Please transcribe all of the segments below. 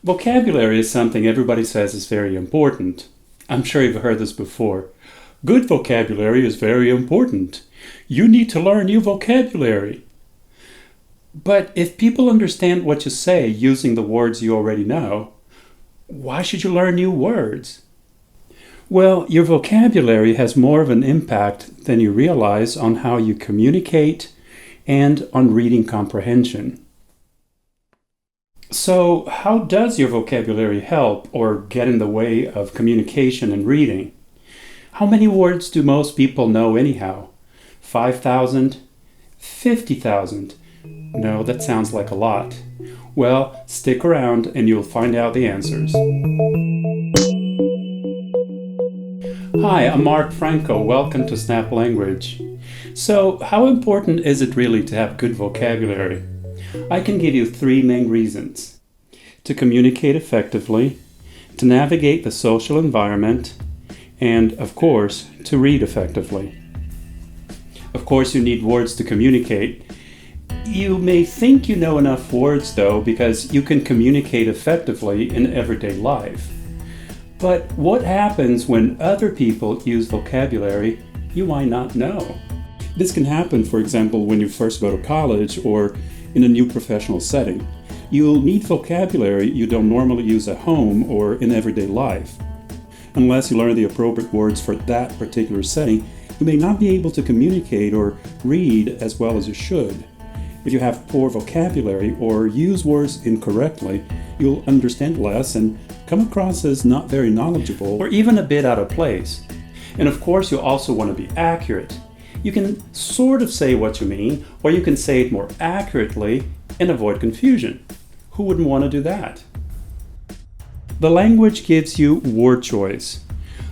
Vocabulary is something everybody says is very important. I'm sure you've heard this before. Good vocabulary is very important. You need to learn new vocabulary. But if people understand what you say using the words you already know, why should you learn new words? Well, your vocabulary has more of an impact than you realize on how you communicate and on reading comprehension. So, how does your vocabulary help or get in the way of communication and reading? How many words do most people know anyhow? 5,000? 50,000? No, that sounds like a lot. Well, stick around and you'll find out the answers. Hi, I'm Mark Franco. Welcome to Snap Language. So, how important is it really to have good vocabulary? I can give you three main reasons: to communicate effectively, to navigate the social environment, and, of course, to read effectively. Of course, you need words to communicate. You may think you know enough words, though, because you can communicate effectively in everyday life. But what happens when other people use vocabulary you might not know? This can happen, for example, when you first go to college or in a new professional setting. You'll need vocabulary you don't normally use at home or in everyday life. Unless you learn the appropriate words for that particular setting, you may not be able to communicate or read as well as you should. If you have poor vocabulary or use words incorrectly, you'll understand less and come across as not very knowledgeable or even a bit out of place. And of course, you also want to be accurate. You can sort of say what you mean, or you can say it more accurately and avoid confusion. Who wouldn't want to do that? The language gives you word choice.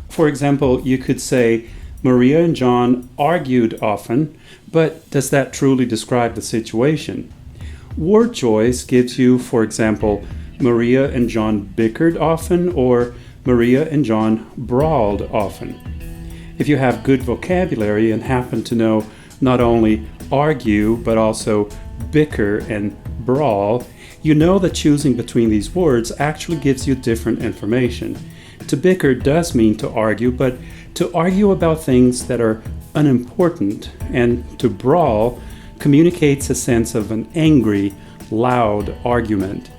For example, you could say, Maria and John argued often, but does that truly describe the situation? Word choice gives you, for example, Maria and John bickered often, or Maria and John brawled often. If you have good vocabulary and happen to know not only argue, but also bicker and brawl, you know that choosing between these words actually gives you different information. To bicker does mean to argue, but to argue about things that are unimportant, and to brawl communicates a sense of an angry, loud argument.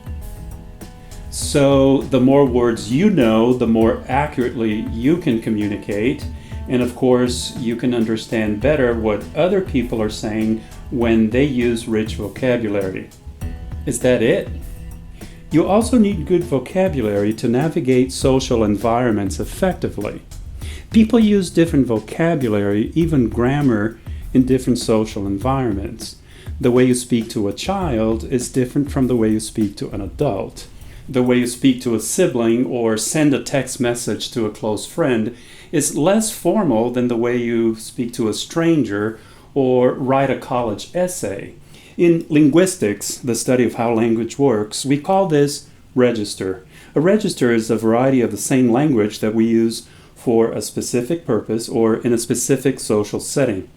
So the more words you know, the more accurately you can communicate. And of course, you can understand better what other people are saying when they use rich vocabulary. Is that it? You also need good vocabulary to navigate social environments effectively. People use different vocabulary, even grammar, in different social environments. The way you speak to a child is different from the way you speak to an adult. The way you speak to a sibling or send a text message to a close friend is less formal than the way you speak to a stranger or write a college essay. In linguistics, the study of how language works, we call this register. A register is a variety of the same language that we use for a specific purpose or in a specific social setting.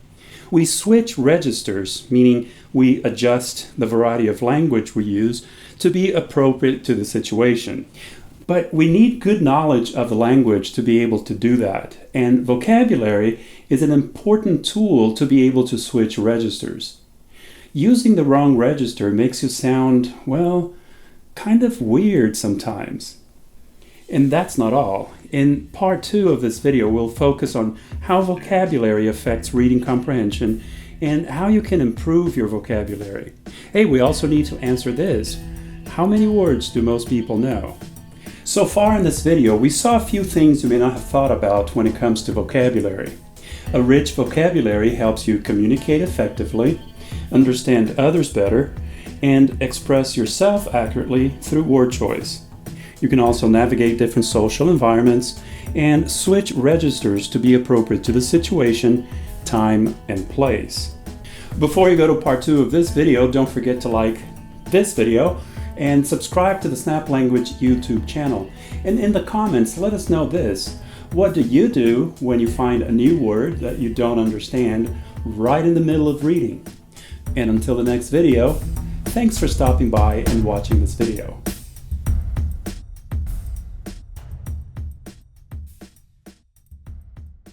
We switch registers, meaning we adjust the variety of language we use to be appropriate to the situation. But we need good knowledge of the language to be able to do that, and vocabulary is an important tool to be able to switch registers. Using the wrong register makes you sound, well, kind of weird sometimes. And that's not all. In part 2 of this video, we'll focus on how vocabulary affects reading comprehension and how you can improve your vocabulary. Hey, we also need to answer this. How many words do most people know? So far in this video, we saw a few things you may not have thought about when it comes to vocabulary. A rich vocabulary helps you communicate effectively, understand others better, and express yourself accurately through word choice. You can also navigate different social environments and switch registers to be appropriate to the situation, time, and place. Before you go to part 2 of this video, don't forget to like this video and subscribe to the Snap Language YouTube channel. And in the comments, let us know this. What do you do when you find a new word that you don't understand right in the middle of reading? And until the next video, thanks for stopping by and watching this video.